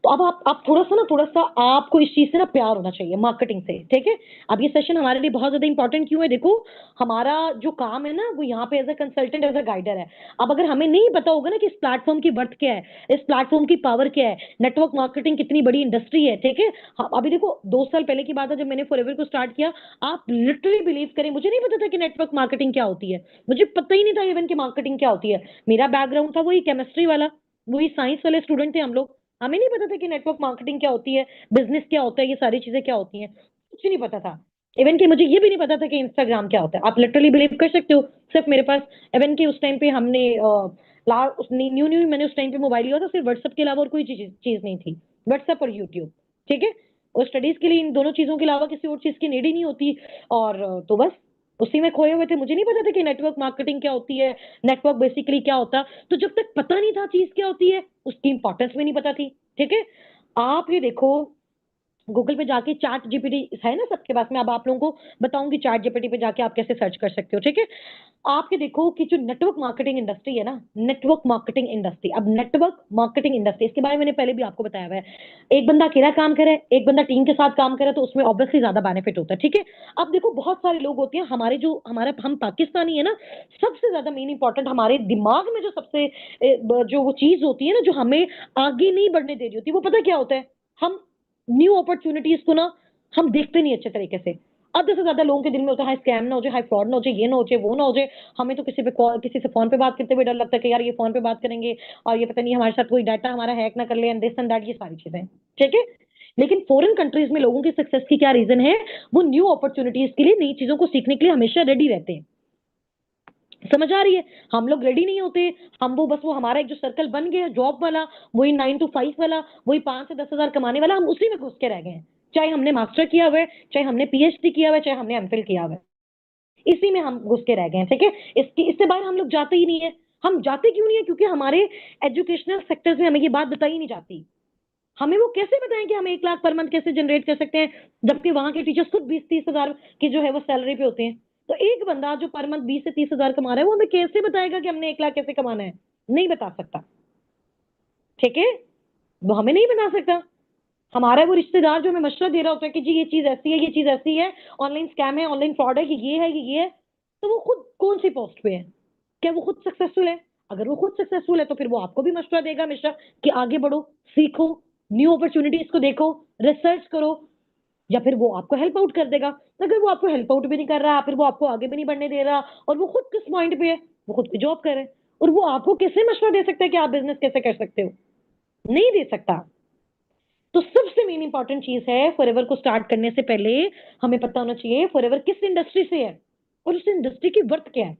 तो अब आप थोड़ा सा आपको इस चीज से ना प्यार होना चाहिए मार्केटिंग से, ठीक है। अब ये सेशन हमारे लिए बहुत ज्यादा इंपॉर्टेंट क्यों है, देखो हमारा जो काम है ना वो यहाँ पे as a consultant as a guider है। अब अगर हमें नहीं पता होगा ना कि इस प्लेटफॉर्म की वर्थ क्या है, इस प्लेटफॉर्म की पावर क्या है, नेटवर्क मार्केटिंग कितनी बड़ी इंडस्ट्री है, ठीक है। अभी देखो 2 साल पहले की बात है जब मैंने फॉरएवर को स्टार्ट किया, आप लिटरली बिलीव करें मुझे नहीं पता था कि नेटवर्क मार्केटिंग क्या होती है, मुझे पता ही नहीं था इवन की मार्केटिंग क्या होती है। मेरा बैकग्राउंड था वही केमिस्ट्री वाला, वही साइंस वाले स्टूडेंट थे हम लोग, हमें नहीं पता था कि नेटवर्क मार्केटिंग क्या होती है, बिजनेस क्या होता है, ये सारी चीजें क्या होती हैं, कुछ नहीं पता था। इवन कि मुझे ये भी नहीं पता था कि इंस्टाग्राम क्या होता है, आप लिटरली बिलीव कर सकते हो। सिर्फ मेरे पास इवन कि उस टाइम पे हमने न्यू न्यू मैंने उस टाइम पे मोबाइल लिया था, सिर्फ व्हाट्सएप के अलावा और कोई चीज नहीं थी, व्हाट्सएप और यूट्यूब, ठीक है। और स्टडीज के लिए इन दोनों चीजों के अलावा किसी और चीज की नीड ही नहीं होती। और तो बस उसी में खोए हुए थे, मुझे नहीं पता था कि नेटवर्क मार्केटिंग क्या होती है, नेटवर्क बेसिकली क्या होता। तो जब तक पता नहीं था चीज क्या होती है, उसकी इंपॉर्टेंस भी नहीं पता थी, ठीक है। आप ये देखो गूगल पे जाके चैट जीपीटी है ना सबके पास में, अब आप लोगों को बताऊंगी चैट जीपीटी पे जाके आप कैसे सर्च कर सकते हो, ठीक है। आप ये देखो कि जो नेटवर्क मार्केटिंग इंडस्ट्री है ना, नेटवर्क मार्केटिंग इंडस्ट्री, अब नेटवर्क मार्केटिंग इंडस्ट्री इसके बारे में मैंने पहले भी आपको बताया हुआ है। एक बंदा अकेला काम करे, एक बंदा टीम के साथ काम करे, तो उसमें ऑब्वियसली ज्यादा बेनिफिट होता है, ठीक है। अब देखो बहुत सारे लोग होते हैं हमारे, जो हमारे हम पाकिस्तानी है ना, सबसे ज्यादा मेन इंपॉर्टेंट हमारे दिमाग में जो सबसे जो वो चीज होती है ना जो हमें आगे नहीं बढ़ने दे रही होती, वो पता क्या होता है, हम न्यू अपॉर्चुनिटीज को ना हम देखते नहीं अच्छे तरीके से। आधे से ज्यादा लोगों के दिल में होता है हाई स्कैम ना हो जाए, हाई फ्रॉड ना हो जाए, ये ना हो जाए, वो ना हो जाए। हमें तो किसी पे कॉल, किसी से फोन पे बात करते हुए डर लगता है कि यार ये फोन पे बात करेंगे और ये पता नहीं हमारे साथ कोई डाटा हमारा हैक ना कर ले, एंड दिस एंड दैट, ये सारी चीजें, ठीक है। लेकिन फॉरेन कंट्रीज में लोगों की सक्सेस की क्या रीजन है, वो न्यू अपॉर्चुनिटीज के लिए, नई चीजों को सीखने के लिए हमेशा रेडी रहते हैं। समझ आ रही है, हम लोग रेडी नहीं होते। हम वो बस वो हमारा एक जो सर्कल बन गया जॉब वाला, वही 9 to 5 वाला, वही 5 से 10 हजार कमाने वाला, हम उसी में घुस के रह गए हैं। चाहे हमने मास्टर किया हुआ है, चाहे हमने पीएचडी किया हुआ है, चाहे हमने एमफिल किया हुआ है, इसी में हम घुस के रह गए हैं, ठीक है। इससे बाहर हम लोग जाते ही नहीं है। हम जाते क्यों नहीं है, क्योंकि हमारे एजुकेशनल सेक्टर्स में हमें ये बात बताई नहीं जाती। हमें वो कैसे बताएं कि हम 1 लाख पर मंथ कैसे जनरेट कर सकते हैं, जबकि वहां के टीचर्स खुद 20-30 हजार की जो है वो सैलरी पे होते हैं। तो एक बंदा जो पर मंथ 20 से 30 हजार कमा रहा है, वो हमें कैसे बताएगा कि हमने 1 लाख कैसे कमाना है, नहीं बता सकता, ठीक है। वो हमें नहीं बता सकता। हमारा वो रिश्तेदार जो हमें मशवरा दे रहा होता है कि जी ये चीज ऐसी है, ये चीज ऐसी है, ऑनलाइन स्कैम है, ऑनलाइन फ्रॉड है, कि ये है, कि ये है, तो वो खुद कौन सी पोस्ट पे है, क्या वो खुद सक्सेसफुल है? अगर वो खुद सक्सेसफुल है तो फिर वो आपको भी मशवरा देगा हमेशा कि आगे बढ़ो, सीखो, न्यू अपॉर्चुनिटीज को देखो, रिसर्च करो, या फिर वो आपको हेल्प आउट कर देगा। अगर वो आपको हेल्प आउट भी नहीं कर रहा, फिर वो आपको आगे भी नहीं बढ़ने दे रहा, और वो खुद किस पॉइंट पे है, वो खुद की जॉब करे, और वो आपको कैसे मशवरा दे सकता है कि आप बिजनेस कैसे कर सकते हो? नहीं दे सकता। तो सबसे मेन इंपॉर्टेंट चीज है, फॉरएवर को स्टार्ट करने से पहले हमें पता होना चाहिए फॉरएवर किस इंडस्ट्री से है और उस इंडस्ट्री की वर्थ क्या है।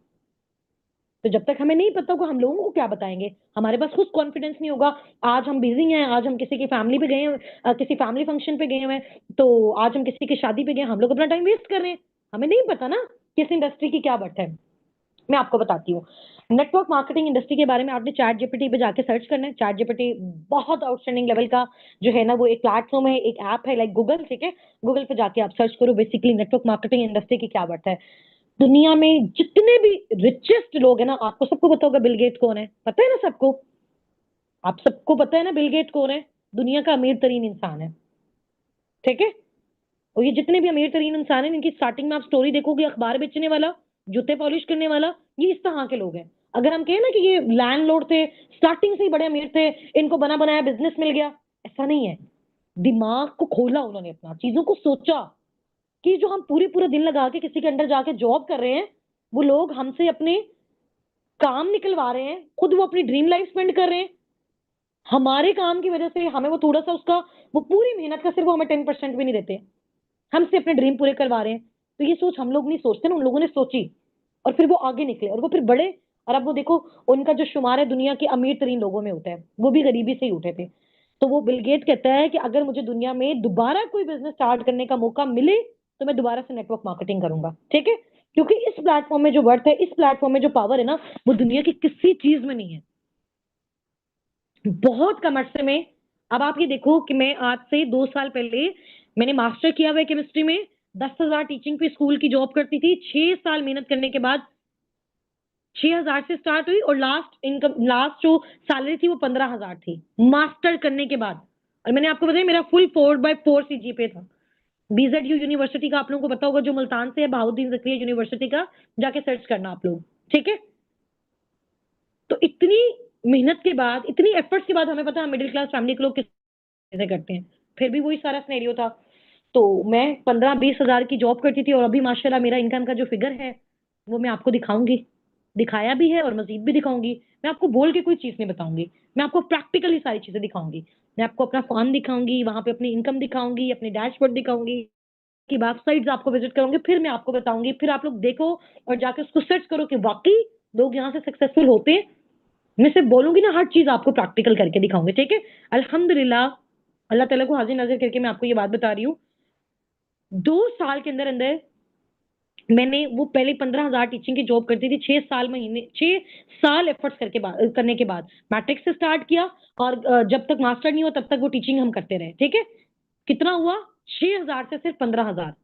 तो जब तक हमें नहीं पता होगा हम लोगों को क्या बताएंगे, हमारे पास खुद कॉन्फिडेंस नहीं होगा। आज हम बिजी हैं, आज हम किसी की फैमिली पे गए हैं, किसी फैमिली फंक्शन पे गए हुए हैं, तो आज हम किसी की शादी पे गए, हम लोग अपना टाइम वेस्ट कर रहे हैं, हमें नहीं पता ना किस इंडस्ट्री की क्या वर्थ है। मैं आपको बताती हूँ नेटवर्क मार्केटिंग इंडस्ट्री के बारे में। आपने चैट जीपीटी पे जाके सर्च करना है, चैट जीपीटी बहुत आउटस्टैंडिंग लेवल का जो है ना वो एक प्लेटफॉर्म है, एक ऐप है लाइक गूगल, ठीक है। गूगल पे जाके आप सर्च करो बेसिकली नेटवर्क मार्केटिंग इंडस्ट्री की क्या बात है। दुनिया में जितने भी रिचेस्ट लोग हैं ना, आपको सबको पता होगा बिल गेट कौन है, पता है ना सबको? आप सबको पता है ना बिल गेट कौन है? दुनिया का अमीर तरीन इंसान है, ठीक है। और ये जितने भी अमीर तरीन इंसान हैं, इनकी स्टार्टिंग में आप स्टोरी देखोगे, अखबार बेचने वाला, जूते पॉलिश करने वाला, ये इस तरह के लोग हैं। अगर हम कहें ना कि ये लैंडलॉर्ड थे, स्टार्टिंग से ही बड़े अमीर थे, इनको बना बनाया बिजनेस मिल गया, ऐसा नहीं है। दिमाग को खोला उन्होंने, अपना चीजों को सोचा कि जो हम पूरे पूरे दिन लगा के किसी के अंडर जाके जॉब कर रहे हैं, वो लोग हमसे अपने काम निकलवा रहे हैं, खुद वो अपनी ड्रीम लाइफ स्पेंड कर रहे हैं, हमारे काम की वजह से हमें वो थोड़ा सा उसका, वो पूरी मेहनत का सिर्फ वो हमें 10% भी नहीं देते। हमसे अपने ड्रीम पूरे करवा रहे हैं। तो ये सोच हम लोग नहीं सोचते ना, उन लोगों ने सोची और फिर वो आगे निकले और वो फिर बढ़े। और अब वो देखो, उनका जो शुमार है दुनिया के अमीर तरीन लोगों में होता है, वो भी गरीबी से ही उठे थे। तो वो बिल गेट कहता है कि अगर मुझे दुनिया में दोबारा कोई बिजनेस स्टार्ट करने का मौका मिले तो मैं दोबारा से नेटवर्क मार्केटिंग करूंगा, ठीक है। क्योंकि इस प्लेटफॉर्म में जो वर्थ है, इस प्लेटफॉर्म में जो पावर है ना, वो दुनिया की किसी चीज में नहीं है, बहुत कम अरसे में। अब आप ये देखो कि मैं आज से 2 साल पहले मैंने मास्टर किया हुआ है केमिस्ट्री में, 10,000 टीचिंग पे स्कूल की जॉब करती थी, 6 साल मेहनत करने के बाद 6,000 से स्टार्ट हुई और लास्ट जो सैलरी थी वो 15,000 थी मास्टर करने के बाद। और मैंने आपको बताया मेरा फुल 4/4 सीजीपीए था। बीजेडयू यूनिवर्सिटी का आप लोगों को पता होगा, जो मुल्तान से है, बहाउद्दीन जकरिया यूनिवर्सिटी का, जाके सर्च करना आप लोग, ठीक है। तो इतनी मेहनत के बाद, इतनी एफर्ट्स के बाद हमें पता है मिडिल क्लास फैमिली के लोग कैसे करते हैं, फिर भी वही सारा सिनेरियो था। तो मैं 15-20 हजार की जॉब करती थी और अभी माशाल्लाह मेरा इनकम का जो फिगर है वो मैं आपको दिखाऊंगी, दिखाया भी है और मजीद भी दिखाऊंगी। मैं आपको बोल के कोई चीज नहीं बताऊंगी, मैं आपको प्रैक्टिकली सारी चीजें दिखाऊंगी। मैं आपको अपना फॉर्म दिखाऊंगी, वहां पे अपनी इनकम दिखाऊंगी, अपने डैशबोर्ड दिखाऊंगी, की वेबसाइट्स आपको विजिट करूंगी, फिर मैं आपको बताऊंगी, फिर आप लोग देखो और जाके उसको सर्च करो कि वाकई लोग यहाँ से सक्सेसफुल होते हैं। मैं सिर्फ बोलूंगी ना, हर चीज आपको प्रैक्टिकल करके दिखाऊंगी, ठीक है। अल्हम्दुलिल्लाह, अल्लाह ताला को हाजिर नाजिर करके मैं आपको ये बात बता रही हूँ, 2 साल के अंदर अंदर मैंने वो पहले 15,000 टीचिंग की जॉब करती थी, 6 साल एफर्ट्स करने के बाद मैट्रिक्स से स्टार्ट किया और जब तक मास्टर नहीं हुआ तब तक वो टीचिंग हम करते रहे, ठीक है। कितना हुआ, 6,000 से सिर्फ 15,000,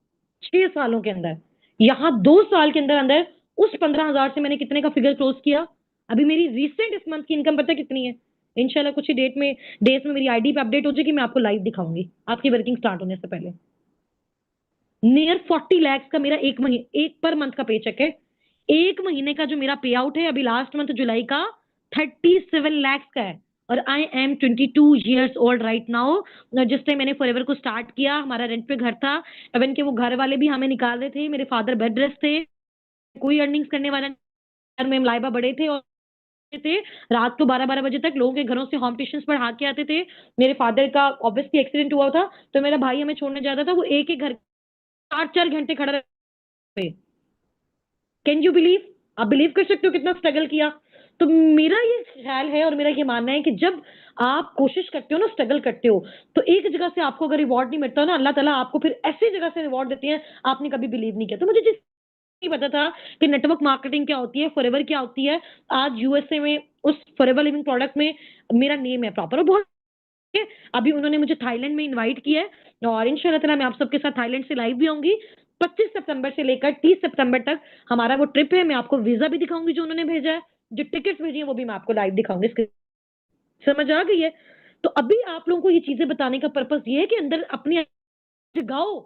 6 सालों के अंदर। यहाँ 2 साल के अंदर अंदर उस 15,000 से मैंने कितने का फिगर क्लोज किया। अभी मेरी रिसेंट इस मंथ की इनकम पता है कितनी है? इंशाल्लाह कुछ ही डेज में मेरी आईडी पे अपडेट हो जाएगी, मैं आपको लाइव दिखाऊंगी आपकी वर्किंग स्टार्ट होने से पहले। नियर 40 lakhs का मेरा एक पर मंथ का पे चेक है। एक महीने का जो मेरा पे आउट है अभी लास्ट मंथ जुलाई का 37 lakhs का है। और I am 22 years old right now. जिस टाइम मैंने फॉरएवर को स्टार्ट किया, हमारा रेंट पे घर था, इवन के वो घर वाले भी हमें निकाल रहे थे, मेरे फादर बेड रेस्ट थे, कोई अर्निंग्स करने वाला नहीं, में लाइबा बड़े थे और थे, रात को 12-12 बजे तक लोगों के घरों से होम ट्यूशंस पढ़ा के आते थे। मेरे फादर का ऑब्वियसली एक्सीडेंट हुआ था, तो मेरा भाई हमें छोड़ने जाता था, वो एक एक घर 4-4 घंटे खड़ा रहे। Can you believe? आप बिलीव कर सकते हो कितना स्ट्रगल किया? तो मेरा ये ख्याल है और मेरा ये मानना है कि जब आप कोशिश करते हो ना, स्ट्रगल करते हो, तो एक जगह से आपको अगर रिवॉर्ड नहीं मिलता ना, अल्लाह ताला आपको फिर ऐसी जगह से रिवॉर्ड देती है आपने कभी बिलीव नहीं किया। तो मुझे जिस नहीं पता था कि नेटवर्क मार्केटिंग क्या होती है, फॉरएवर क्या होती है, आज यूएसए में उस फॉरएवर लिविंग प्रोडक्ट में मेरा नेम है प्रॉपर और बहुत है। अभी उन्होंने मुझे थाईलैंड में इनवाइट किया है और इंशाल्लाह ताला मैं आप सबके साथ थाईलैंड से लाइव भी आऊंगी। 25 सितंबर से लेकर 30 सितंबर तक हमारा वो ट्रिप है। मैं आपको वीजा भी दिखाऊंगी जो उन्होंने भेजा है, जो टिकट्स भेजी है वो भी मैं आपको लाइव दिखाऊंगी। समझ आ गई है? तो अभी आप लोगों को ये चीजें बताने का पर्पस ये है कि अंदर अपनी जगाओ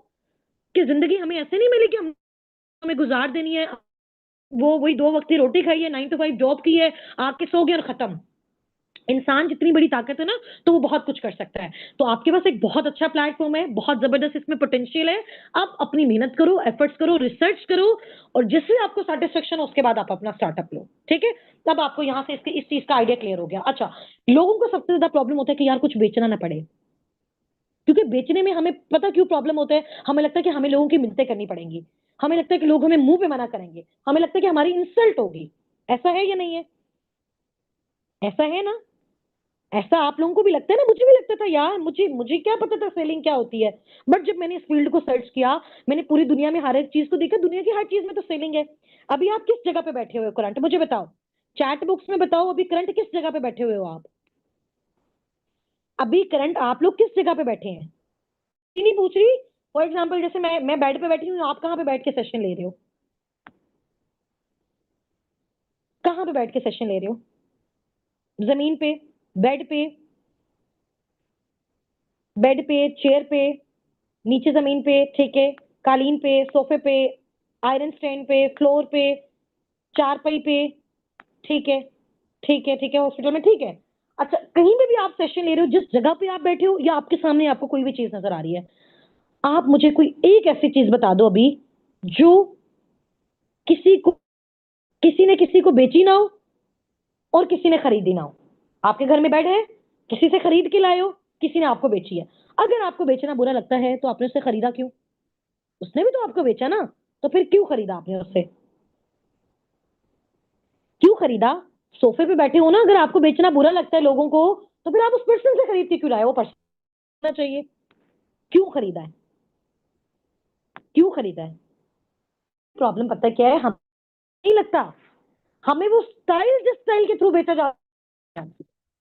कि जिंदगी हमें ऐसे नहीं मिली कि हमें गुजार देनी है, वो वही 2 वक्त की रोटी खाई है, 9 to 5 जॉब की है, आके सो गए और खत्म। इंसान जितनी बड़ी ताकत है ना, तो वो बहुत कुछ कर सकता है। तो आपके पास एक बहुत अच्छा प्लेटफॉर्म है, बहुत जबरदस्त इसमें पोटेंशियल है। आप अपनी मेहनत करो, एफर्ट्स करो, रिसर्च करो और जिससे आपको सेटिस्फेक्शन हो उसके बाद आप अपना स्टार्टअप लो, ठीक है। तब आपको यहाँ से इस चीज का आइडिया क्लियर हो गया। अच्छा, लोगों को सबसे ज्यादा प्रॉब्लम होता है कि यार कुछ बेचना ना पड़े, क्योंकि बेचने में हमें पता क्यों प्रॉब्लम होता है, हमें लगता है कि हमें लोगों की मिन्नतें करनी पड़ेंगी, हमें लगता है कि लोग हमें मुंह पे मना करेंगे, हमें लगता है कि हमारी इंसल्ट होगी। ऐसा है या नहीं है? ऐसा है ना? ऐसा आप लोगों को भी लगता है ना? मुझे भी लगता था यार, मुझे मुझे क्या पता था सेलिंग क्या होती है। बट जब मैंने इस फील्ड को सर्च किया, मैंने पूरी दुनिया में हर एक चीज को देखा, दुनिया की हर चीज में तो सेलिंग है। अभी आप किस जगह पे बैठे हुए हो करंट, मुझे बताओ, चैट बुक्स में बताओ, अभी करंट किस जगह पे बैठे हुए हो आप? अभी करंट आप लोग किस जगह पे बैठे हैं? ये नहीं पूछ रही। फॉर एग्जाम्पल जैसे मैं बेड पे बैठी हूँ, आप कहाँ पे बैठ के सेशन ले रहे हो? कहाँ पे बैठ के सेशन ले रहे हो? जमीन पे, बेड पे, बेड पे, चेयर पे, नीचे जमीन पे, ठीक है, कालीन पे, सोफे पे, आयरन स्टैंड पे, फ्लोर पे, चारपाई पे, ठीक है, ठीक है, ठीक है, हॉस्पिटल में, ठीक है। अच्छा, कहीं पे भी आप सेशन ले रहे हो, जिस जगह पे आप बैठे हो या आपके सामने आपको कोई भी चीज नजर आ रही है, आप मुझे कोई एक ऐसी चीज बता दो अभी जो किसी को, किसी ने किसी को बेची ना हो और किसी ने खरीदी ना हो। आपके घर में बेड है, किसी से खरीद के लाए हो, किसी ने आपको बेची है। अगर आपको बेचना बुरा लगता है तो आपने उसे खरीदा क्यों? उसने भी तो आपको बेचा ना, तो फिर क्यों खरीदा आपने उससे? क्यों खरीदा? सोफे पे बैठे हो ना, अगर आपको बेचना बुरा लगता है लोगों को, तो फिर आप उस पर्सन से खरीद के क्यों लाए? वो पर्सन चाहिए। क्यों खरीदा है? क्यों खरीदा है? प्रॉब्लम पता है क्या है? हम नहीं लगता, हमें वो स्टाइल, जिस स्टाइल के थ्रू बेचा जा,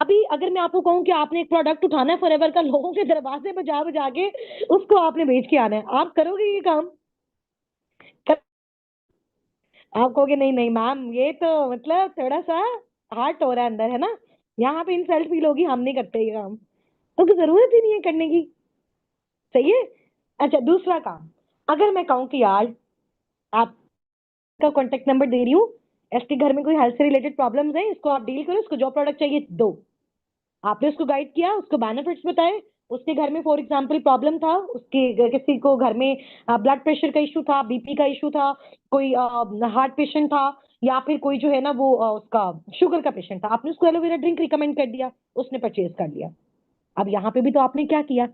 अभी अगर मैं आपको कहूं कि आपने एक प्रोडक्ट उठाना है फॉरएवर का, लोगों के दरवाजे पे जा बजा के उसको आपने बेच के आना है, आप करोगे ये काम? कर, आप कहोगे नहीं नहीं मैम, ये तो मतलब थोड़ा सा हार्ट हो रहा है अंदर, है ना, यहाँ पे इंसल्ट फील होगी, हम नहीं करते ये काम, तो जरूरत ही नहीं है करने की। सही है। अच्छा, दूसरा काम, अगर मैं कहूँ कि यार आपका कॉन्टेक्ट नंबर दे रही हूँ, इसके घर में कोई हेल्थ से रिलेटेड प्रॉब्लम्स है, इसको आप डील करो, इसको जो प्रोडक्ट चाहिए दो। आपने उसको गाइड किया, उसको बेनिफिट्स बताए, उसके घर में फॉर एग्जांपल प्रॉब्लम था, उसके किसी को घर में ब्लड प्रेशर का इशू था, बीपी का इशू था, कोई हार्ट पेशेंट था, या फिर कोई जो है ना वो उसका शुगर का पेशेंट था, आपने उसको एलोवेरा ड्रिंक रिकमेंड कर दिया, उसने परचेज कर लिया। अब यहाँ पे भी तो आपने क्या किया?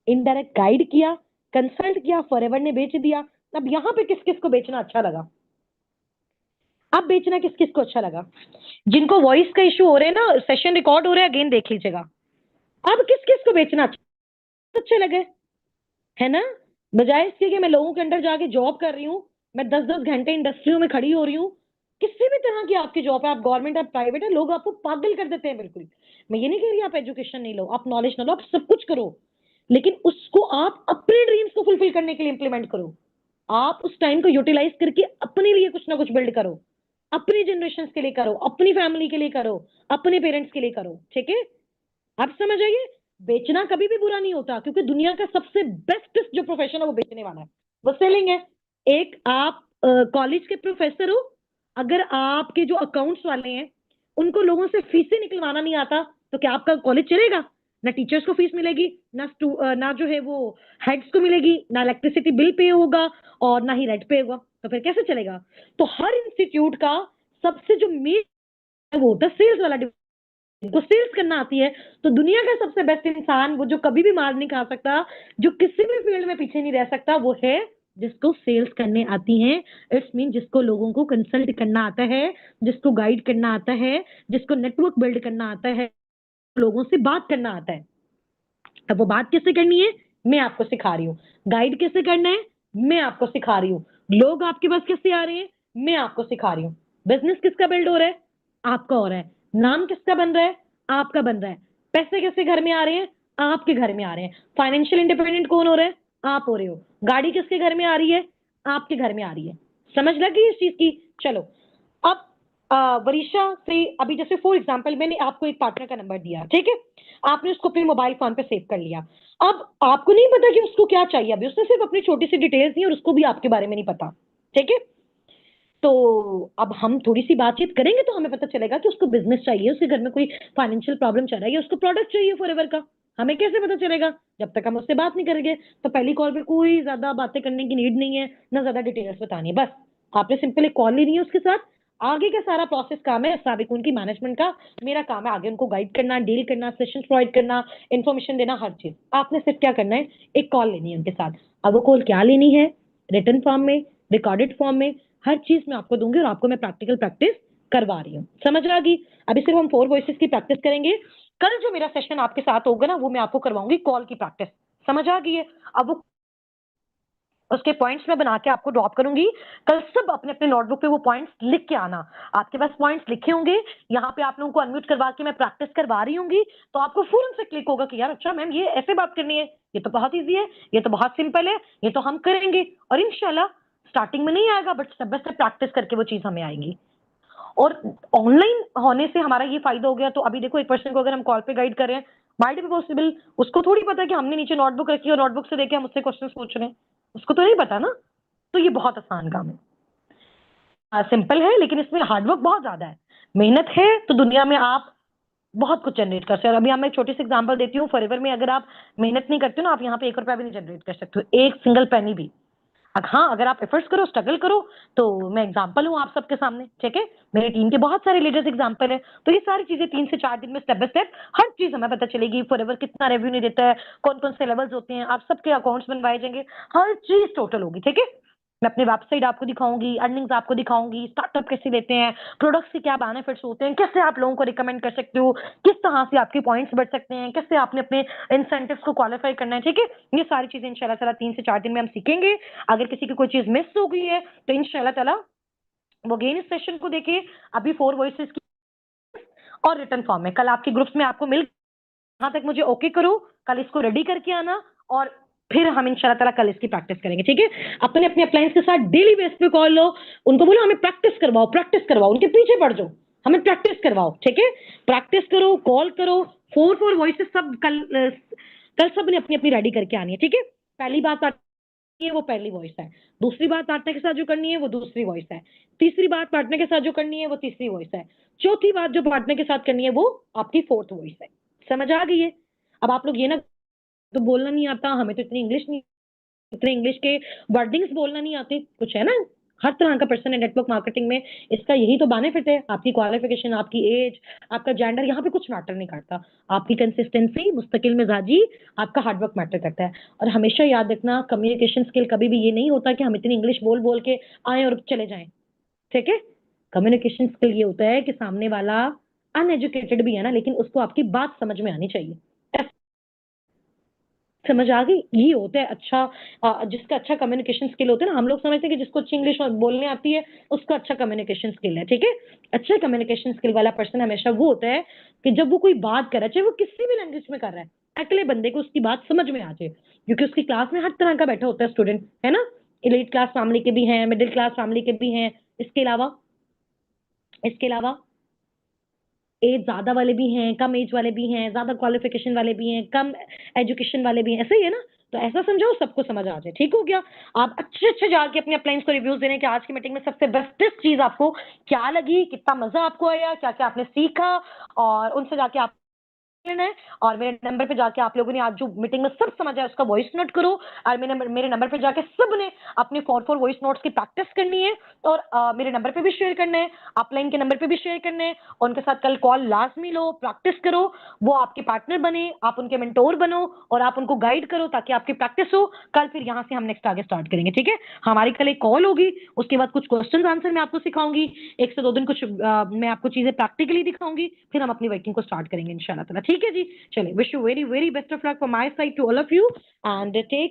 इनडायरेक्ट गाइड किया, कंसल्ट किया, फॉरएवर ने बेच दिया। अब यहाँ पे किस किस को बेचना अच्छा लगा? अब बेचना किस किस को अच्छा लगा? जिनको वॉइस का इशू हो रहे हैं ना, सेशन रिकॉर्ड हो रहे हैं, अगेन देख लीजिएगा। अब किस किस को बेचना अच्छे लगे, है ना? बजाय इसके कि मैं लोगों के अंडर जाके जॉब कर रही हूँ, मैं 10-10 घंटे इंडस्ट्रियों में खड़ी हो रही हूँ, किसी भी तरह की आपकी जॉब है, आप गवर्नमेंट आप प्राइवेट है, लोग आपको पागल कर देते हैं बिल्कुल। मैं ये नहीं कह रही आप एजुकेशन नहीं लो, आप नॉलेज ना लो, आप सब कुछ करो, लेकिन उसको आप अपने ड्रीम्स को फुलफिल करने के लिए इंप्लीमेंट करो। आप उस टाइम को यूटिलाइज करके अपने लिए कुछ ना कुछ बिल्ड करो, अपनी जनरेशन के लिए करो, अपनी फैमिली के लिए करो, अपने पेरेंट्स के लिए करो। ठीक है? आप समझ आइए, बेचना कभी भी बुरा नहीं होता, क्योंकि दुनिया का सबसे बेस्ट जो प्रोफेशन है वो बेचने वाला है, वो सेलिंग है। एक आप कॉलेज के प्रोफेसर हो, अगर आपके जो अकाउंट्स वाले हैं उनको लोगों से फीसें निकलवाना नहीं आता, तो क्या आपका कॉलेज चलेगा? ना टीचर्स को फीस मिलेगी, ना जो है वो हेड्स को मिलेगी, ना इलेक्ट्रिसिटी बिल पे होगा, और ना ही रेंट पे होगा, तो फिर कैसे चलेगा? तो हर इंस्टीट्यूट का सबसे जो मेन वो होता है सेल्स वाला, को सेल्स करना आती है, तो दुनिया का सबसे बेस्ट इंसान, वो जो कभी भी मार नहीं खा सकता, जो किसी भी फील्ड में पीछे नहीं रह सकता, वो है जिसको सेल्स करने आती है। इट्स मीन जिसको लोगों को कंसल्ट करना आता है, जिसको गाइड करना आता है, जिसको नेटवर्क बिल्ड करना आता है, लोगों से बात करना आता है। अब वो बात कैसे करनी है, मैं आपको सिखा रही हूँ। गाइड कैसे करना है, मैं आपको सिखा रही हूँ। लोग आपके पास कैसे आ रहे हैं, मैं आपको सिखा रही हूँ। बिजनेस किसका बिल्ड हो रहा है, आपका हो रहा है। नाम किसका बन रहा है, आपका बन रहा है। पैसे कैसे घर में आ रहे हैं, आपके घर में आ रहे हैं। फाइनेंशियल इंडिपेंडेंट कौन हो रहा है, आप हो रहे हो। गाड़ी किसके घर में आ रही है, आपके घर में आ रही है। समझ लगी इस चीज की? चलो, अब वरीशा से, अभी जैसे फॉर एग्जांपल मैंने आपको एक पार्टनर का नंबर दिया, ठीक है, आपने उसको अपने मोबाइल फोन पे सेव कर लिया। अब आपको नहीं पता कि उसको क्या चाहिए, अभी उसने सिर्फ अपनी छोटी सी डिटेल्स दी और उसको भी आपके बारे में नहीं पता। ठीक है? तो अब हम थोड़ी सी बातचीत करेंगे तो हमें पता चलेगा कि उसको बिजनेस चाहिए, उसके घर में कोई फाइनेंशियल प्रॉब्लम चल रहा है, या उसको प्रोडक्ट चाहिए फॉरएवर का। हमें कैसे पता चलेगा? जब तक हम उससे बात नहीं करेंगे। तो पहली कॉल पे कोई ज्यादा बातें करने की नीड नहीं है, ना ज्यादा डिटेल्स बतानी है, बस आपने सिंपल एक कॉल लेनी है उसके साथ। आगे का सारा प्रोसेस काम है साबिक उनकी मैनेजमेंट का, मेरा काम है आगे उनको गाइड करना, डील करना, सेशन प्रोवाइड करना, इन्फॉर्मेशन देना, हर चीज। आपने सिर्फ क्या करना है, एक कॉल लेनी है उनके साथ। अब वो कॉल क्या लेनी है, रिटन फॉर्म में, रिकॉर्डेड फॉर्म में, हर चीज मैं आपको दूंगी, और आपको मैं प्रैक्टिकल प्रैक्टिस करवा रही हूँ। समझ आ गई? अभी सिर्फ हम 4 वॉइसेस की प्रैक्टिस करेंगे। कल जो मेरा सेशन आपके साथ होगा ना, वो मैं आपको करवाऊंगी कॉल की प्रैक्टिस। समझ आ गई है? अब वो उसके पॉइंट्स में बना के आपको ड्रॉप करूंगी। कल सब अपने अपने नोटबुक पे वो पॉइंट्स लिख के आना। आपके पास पॉइंट्स लिखे होंगे, यहाँ पे आप लोगों को अनम्यूट करवा के मैं प्रैक्टिस करवा रही होंगी, तो आपको फौरन से क्लिक होगा कि यार अच्छा मैम ये ऐसे बात करनी है, ये तो बहुत ईजी है, ये तो बहुत सिंपल है, ये तो हम करेंगे। और इंशाल्लाह स्टार्टिंग में नहीं आएगा, but step by step practice करके वो चीज हमें आएगी। और ऑनलाइन होने से हमारा ये फायदा हो गया, तो अभी देखो एक पर्सन को अगर हम कॉल पे गाइड कर रहे हैं, माइट बी पॉसिबल उसको थोड़ी पता है कि हमने नीचे नोटबुक रखी है और नोटबुक से देखे हम उससे क्वेश्चन पूछ रहे हैं, उसको तो नहीं पता ना। तो ये बहुत आसान काम है, सिंपल है, लेकिन इसमें हार्डवर्क बहुत ज्यादा है, मेहनत है, तो दुनिया में आप बहुत कुछ जनरेट कर सकते हो। अभी मैं एक छोटी सी एग्जांपल देती हूँ, फॉरएवर में अगर आप मेहनत नहीं करते हो ना, आप यहाँ पे 1 रुपया भी नहीं जनरेट कर सकते हो, एक सिंगल पेनी भी। हाँ, अगर आप एफर्ट्स करो, स्ट्रगल करो, तो मैं एग्जांपल हूँ आप सबके सामने, ठीक है? मेरी टीम के बहुत सारे लीडर्स एग्जांपल है। तो ये सारी चीजें 3 से 4 दिन में स्टेप बाय स्टेप हर चीज हमें पता चलेगी। फॉरएवर कितना रेवेन्यू देता है, कौन-कौन से लेवल्स होते हैं, आप सबके अकाउंट्स बनवाए जाएंगे, हर चीज टोटल होगी, ठीक है? मैं अपनी वेबसाइट आपको दिखाऊंगी, अर्निंग्स आपको दिखाऊंगी, स्टार्टअप कैसे लेते हैं, प्रोडक्ट्स के क्या बेनिफिट्स होते हैं, कैसे आप लोगों को रिकमेंड कर सकते हो, किस तरह से आपके पॉइंट्स बढ़ सकते हैं, कैसे आपने अपने इंसेंटिव्स को क्वालिफाई करना है, ठीक है? ये सारी चीजें इंशाल्लाह ताला 3 से 4 दिन में हम सीखेंगे। अगर किसी की कोई चीज मिस हो गई है तो इंशाल्लाह ताला वो अगेन इस सेशन को देखिए। अभी 4 वॉइसेस की और रिटर्न फॉर्म में कल आपके ग्रुप्स में आपको मिल, यहाँ तक मुझे ओके करो, कल इसको रेडी करके आना और फिर हम इंशाल्लाह ताला कल इसकी प्रैक्टिस करेंगे, ठीक है? अपने अपने अप्लायंस के साथ डेली बेस पे कॉल लो, उनको बोलो हमें प्रैक्टिस करवाओ, उनके पीछे पड़ जाओ, हमें प्रैक्टिस करवाओ, ठीक है? प्रैक्टिस करो, कॉल करो, 4 वॉइसेस सब कल सब ने अपनी अपनी रेडी करके आनी है, ठीक है? पहली बात है वो पहली वॉइस है, दूसरी बात पार्टनर के साथ जो करनी है वो दूसरी वॉइस है, तीसरी बात पार्टनर के साथ जो करनी है वो तीसरी वॉइस है, चौथी बात जो पार्टनर के साथ करनी है वो आपकी फोर्थ वॉइस है। समझ आ गई है? अब आप लोग ये ना तो बोलना नहीं आता, हमें तो इतनी इंग्लिश नहीं, इतने इंग्लिश के वर्डिंग्स बोलना नहीं आते, कुछ है ना? हर तरह का पर्सन है नेटवर्क मार्केटिंग में, इसका यही तो बेनिफिट है। आपकी क्वालिफिकेशन, आपकी एज, आपका जेंडर यहाँ पे कुछ मैटर नहीं करता। आपकी कंसिस्टेंसी, मुस्तकिल मिजाजी, आपका हार्डवर्क मैटर करता है। और हमेशा याद रखना, कम्युनिकेशन स्किल कभी भी ये नहीं होता कि हम इतनी इंग्लिश बोल बोल के आए और चले जाएं, ठीक है? कम्युनिकेशन स्किल ये होता है कि सामने वाला अनएजुकेटेड भी है ना, लेकिन उसको आपकी बात समझ में आनी चाहिए। समझ आ गई? ये होता है अच्छा, जिसका अच्छा कम्युनिकेशन स्किल होता है ना, हम लोग समझते हैं कि जिसको अच्छी इंग्लिश बोलने आती है उसका अच्छा कम्युनिकेशन स्किल है, ठीक है? अच्छा कम्युनिकेशन स्किल वाला पर्सन हमेशा वो होता है कि जब वो कोई बात कर रहा है, चाहे वो किसी भी लैंग्वेज में कर रहा है, अगले बंदे को उसकी बात समझ में आ जाए, क्योंकि उसकी क्लास में हर तरह का बैठा होता है स्टूडेंट, है ना? एलीट क्लास फैमिली के भी हैं, मिडिल क्लास फैमिली के भी हैं, इसके अलावा एज ज्यादा वाले भी हैं, कम एज वाले भी हैं, ज्यादा क्वालिफिकेशन वाले भी हैं, कम एजुकेशन वाले भी हैं, ऐसा ही है ना? तो ऐसा समझाओ सबको समझ आ जाए, ठीक हो गया? आप अच्छे अच्छे जाके अपने अप्लायंस को रिव्यूज देने कि आज की मीटिंग में सबसे बेस्टेस्ट चीज आपको क्या लगी, कितना मजा आपको आया, क्या क्या आपने सीखा, और उनसे जाके आप लेना है। और मेरे नंबर पे जाके आप लोगों ने आज जो मीटिंग में सब समझ आया उसका वॉइस नोट करो, और मेरे नंबर पे जाके सबने अपने 4 वॉइस नोट्स की प्रैक्टिस करनी है, और मेरे नंबर पे भी शेयर करना है, अपलाइन के नंबर पे भी शेयर करना है, और उनके साथ कल कॉल लाजमी लो, प्रैक्टिस करो, वो आपके पार्टनर बने, आप उनके मेंटोर बनो, और आप उनको गाइड करो ताकि आपकी प्रैक्टिस हो। कल फिर यहाँ से हम नेक्स्ट आगे स्टार्ट करेंगे, ठीक है? हमारी कल एक कॉल होगी, उसके बाद कुछ क्वेश्चन आंसर मैं आपको सिखाऊंगी, 1 से 2 दिन कुछ मैं आपको चीजें प्रैक्टिकली दिखाऊंगी, फिर हम अपनी वर्किंग को स्टार्ट करेंगे इंशाल्लाह ताला, ठीक है जी? चलिए, wish you very very best of luck from my side to all of you, and take